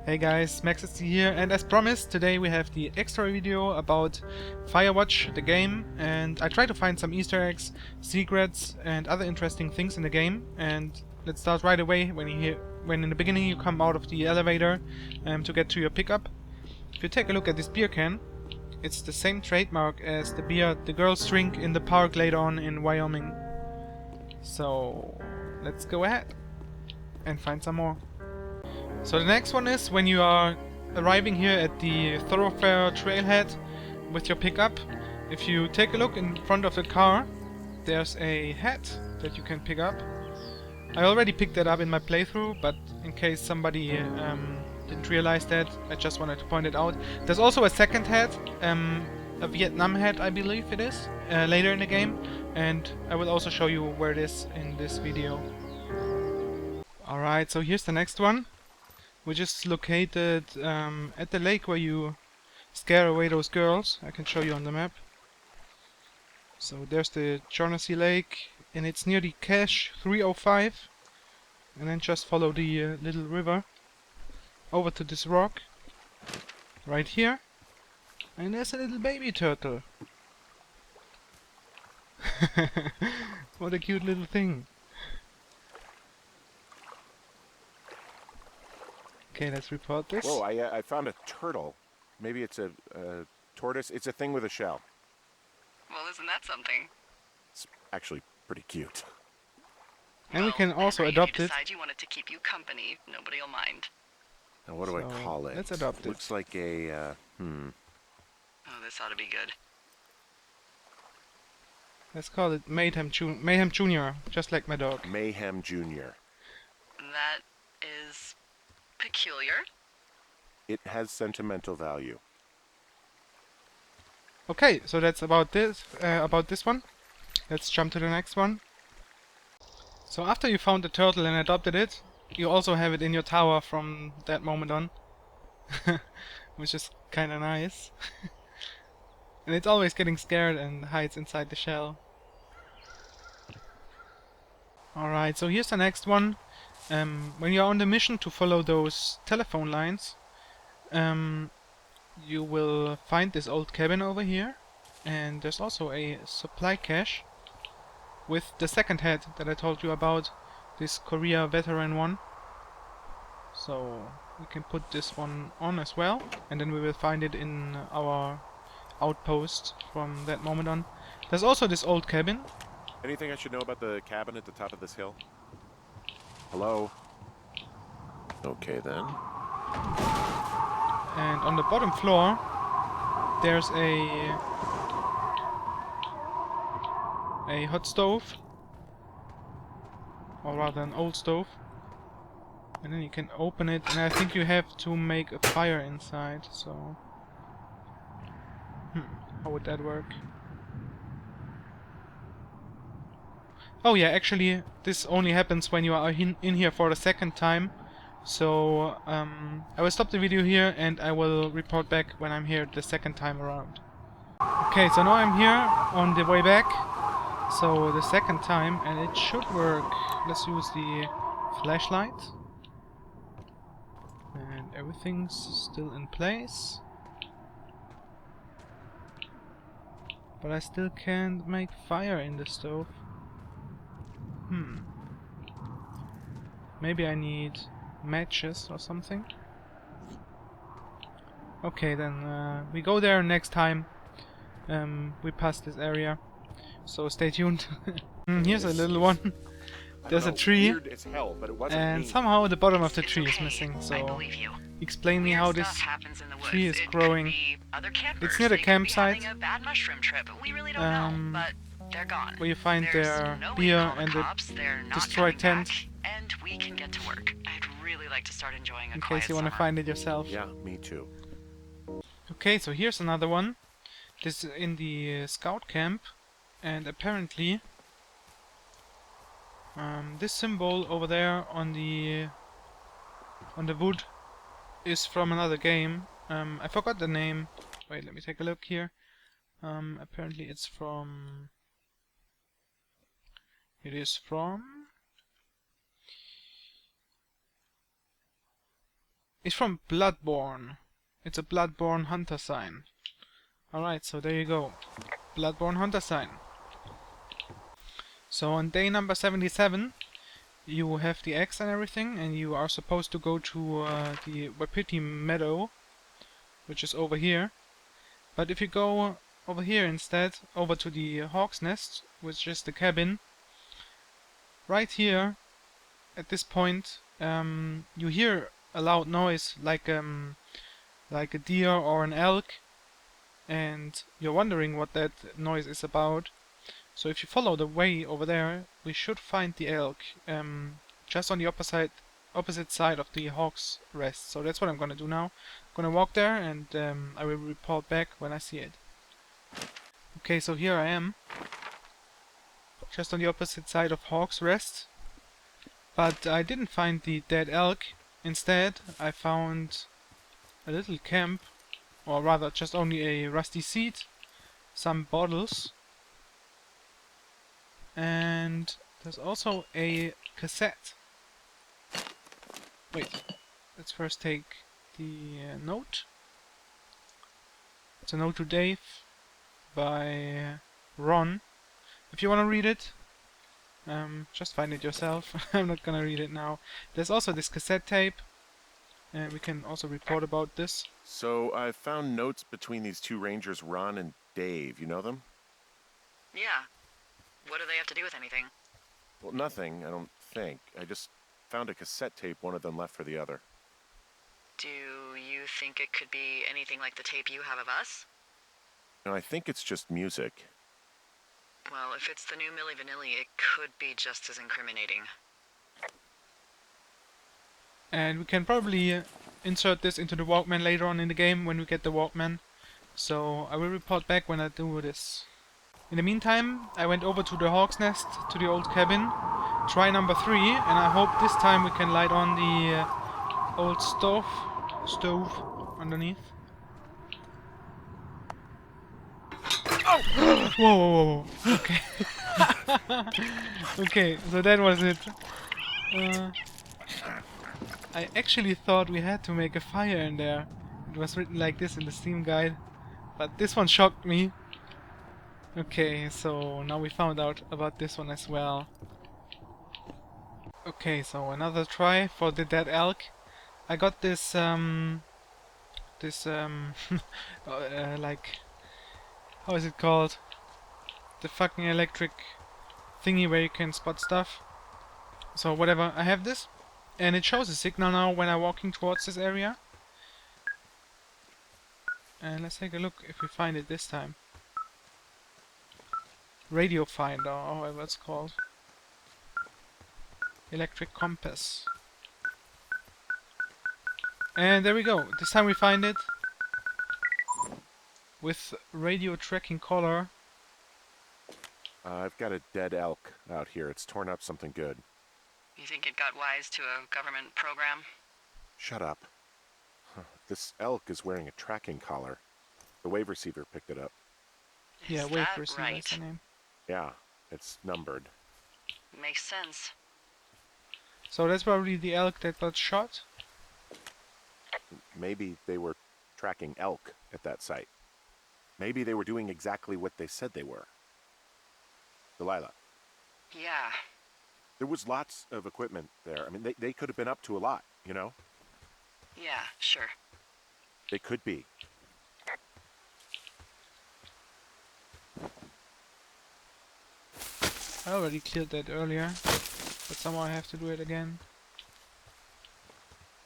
Hey guys, Max here, and as promised, today we have the extra video about Firewatch, the game, and I try to find some Easter eggs, secrets, and other interesting things in the game. And let's start right away when in the beginning you come out of the elevator to get to your pickup. If you take a look at this beer can, it's the same trademark as the beer the girls drink in the park later on in Wyoming. So let's go ahead and find some more. So the next one is when you are arriving here at the thoroughfare trailhead with your pickup. If you take a look in front of the car, there's a hat that you can pick up. I already picked that up in my playthrough, but in case somebody didn't realize that, I just wanted to point it out. There's also a second hat, a Vietnam hat I believe it is, later in the game, and I will also show you where it is in this video. Alright, so here's the next one, which is located at the lake where you scare away those girls. I can show you on the map. So there's the Jonesy Lake, and it's near the cache 305. And then just follow the little river over to this rock right here. And there's a little baby turtle. What a cute little thing. Okay, let's report this. Whoa, I found a turtle. Maybe it's a tortoise. It's a thing with a shell. Well, isn't that something? It's actually pretty cute. And we can also adopt it. If you decide you want it to keep you company, nobody'll mind. Now, what do I call it? Let's adopt it. Looks like a, Oh, this ought to be good. Let's call it Mayhem Jr., just like my dog. Mayhem Jr. That is peculiar. It has sentimental value. Okay, so that's about this one. Let's jump to the next one. So after you found the turtle and adopted it, you also have it in your tower from that moment on. Which is kinda nice. And it's always getting scared and hides inside the shell. Alright, so here's the next one. When you're on the mission to follow those telephone lines, you will find this old cabin over here, and there's also a supply cache with the second hat that I told you about, this Korea veteran one. So we can put this one on as well, and then we will find it in our outpost from that moment on. There's also this old cabin. Anything I should know about the cabin at the top of this hill? Hello? Okay, then. And on the bottom floor there's a hot stove, or rather an old stove, and then you can open it, and I think you have to make a fire inside. So how would that work? Oh yeah, actually this only happens when you are in here for the second time. So I will stop the video here and I will report back when I'm here the second time around. Okay, so now I'm here on the way back. So the second time, and it should work. Let's use the flashlight. And everything's still in place. But I still can't make fire in the stove. Maybe I need matches or something. Okay, then we go there next time we pass this area. So stay tuned. Here's a little one. There's a tree, and somehow the bottom of the tree is missing. So explain me how this tree is growing. It's near the campsite, where you find their beer and the destroyed tent. And we can get to work. I'd really like to start enjoying a in quiet case you want to find it yourself. Yeah, me too. Okay, so here's another one. This is in the scout camp, and apparently this symbol over there on the wood is from another game. I forgot the name. Wait, let me take a look here. Apparently it's from... It is from... It's from Bloodborne. It's a Bloodborne hunter sign. Alright, so there you go. Bloodborne hunter sign. So on day number 77, you have the axe and everything, and you are supposed to go to the Wapiti Meadow, which is over here. But if you go over here instead, over to the Hawk's Nest, which is the cabin, right here, at this point, you hear a loud noise like a deer or an elk, and you're wondering what that noise is about. So if you follow the way over there, we should find the elk, just on the opposite side of the Hawk's Rest. So that's what I'm gonna do now. I'm gonna walk there, and I will report back when I see it. Okay, so here I am, just on the opposite side of Hawk's Rest. But I didn't find the dead elk. Instead, I found a little camp, or rather just only a rusty seat, some bottles, and there's also a cassette. Wait, let's first take the note. It's a note to Dave by Ron. If you want to read it, just find it yourself. I'm not gonna read it now. There's also this cassette tape, and we can also report about this. So I found notes between these two rangers, Ron and Dave. You know them? Yeah. What do they have to do with anything? Well, nothing, I don't think. I just found a cassette tape one of them left for the other. Do you think it could be anything like the tape you have of us? No, I think it's just music. Well, if it's the new Milli Vanilli, it could be just as incriminating. And we can probably insert this into the Walkman later on in the game when we get the Walkman. So I will report back when I do this. In the meantime, I went over to the Hawk's Nest, to the old cabin. Try number 3, and I hope this time we can light on the old stove underneath. Oh! Whoa, whoa, whoa. Okay. Okay, so that was it. I actually thought we had to make a fire in there. It was written like this in the Steam guide, but this one shocked me. Okay, so now we found out about this one as well. Okay, so another try for the dead elk. I got this like, how is it called? The fucking electric thingy where you can spot stuff. So whatever, I have this, and it shows a signal now when I'm walking towards this area. And let's take a look if we find it this time. Radio finder, or however it's called. Electric compass. And there we go. This time we find it with radio tracking collar. I've got a dead elk out here. It's torn up something good. You think it got wise to a government program? Shut up. This elk is wearing a tracking collar. The wave receiver picked it up. Yeah, Is wave that receiver right? is the name. Yeah, it's numbered. Makes sense. So that's probably the elk that got shot. Maybe they were tracking elk at that site. Maybe they were doing exactly what they said they were. Delilah, Yeah. there was lots of equipment there. I mean, they could have been up to a lot, you know? Yeah, sure. They could be. I already killed that earlier, but somehow I have to do it again.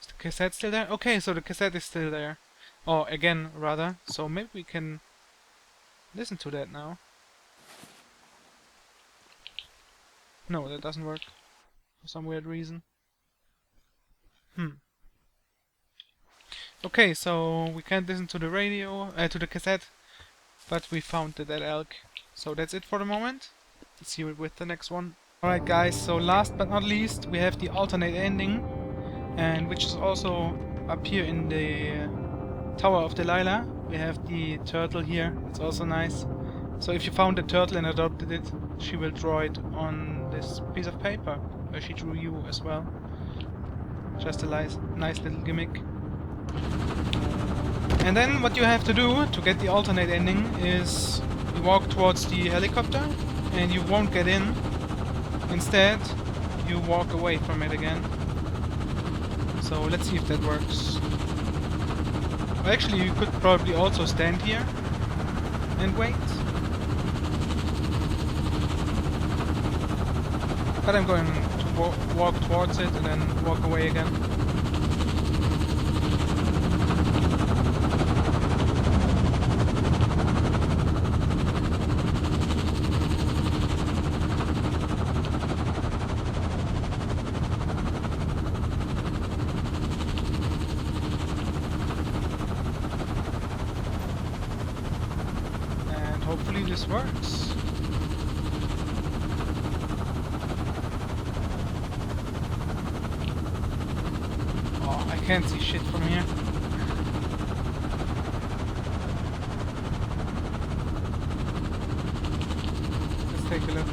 Is the cassette still there? Okay, so the cassette is still there. Or again, rather. So maybe we can listen to that now. No, that doesn't work. For some weird reason. Okay, so we can't listen to the radio, to the cassette, but we found the dead elk. So that's it for the moment. Let's see you with the next one. Alright guys, so last but not least, we have the alternate ending, and which is also up here in the Tower of Delilah. We have the turtle here, it's also nice. So if you found the turtle and adopted it, she will draw it on this piece of paper, where she drew you as well. Just a nice little gimmick. And then what you have to do to get the alternate ending is you walk towards the helicopter and you won't get in. Instead, you walk away from it again. So let's see if that works. Well, actually, you could probably also stand here and wait. But I'm going to walk towards it and then walk away again. And hopefully this works. I can't see shit from here. Let's take a look.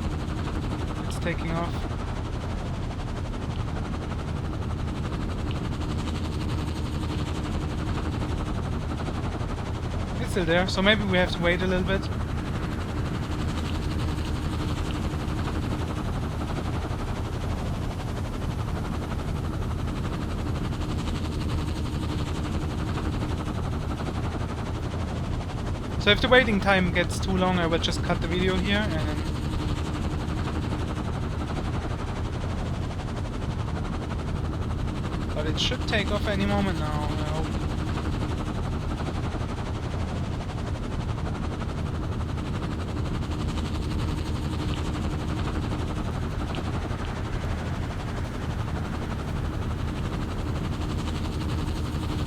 It's taking off. It's still there, so maybe we have to wait a little bit. So if the waiting time gets too long, I will just cut the video here and then... But it should take off any moment now, I hope.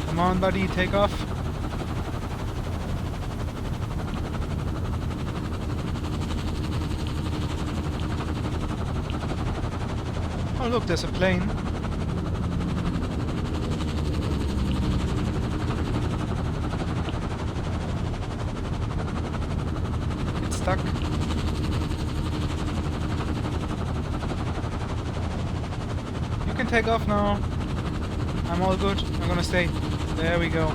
Come on, buddy, take off. Oh look, there's a plane. It's stuck. You can take off now. I'm all good. I'm gonna stay. There we go.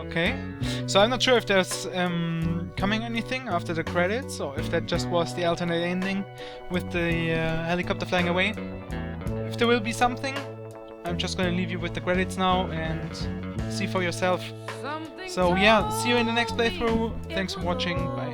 Okay. So I'm not sure if there's coming anything after the credits, or if that just was the alternate ending with the helicopter flying away. If there will be something, I'm just gonna leave you with the credits now and see for yourself. So yeah, see you in the next playthrough. Thanks for watching. Bye.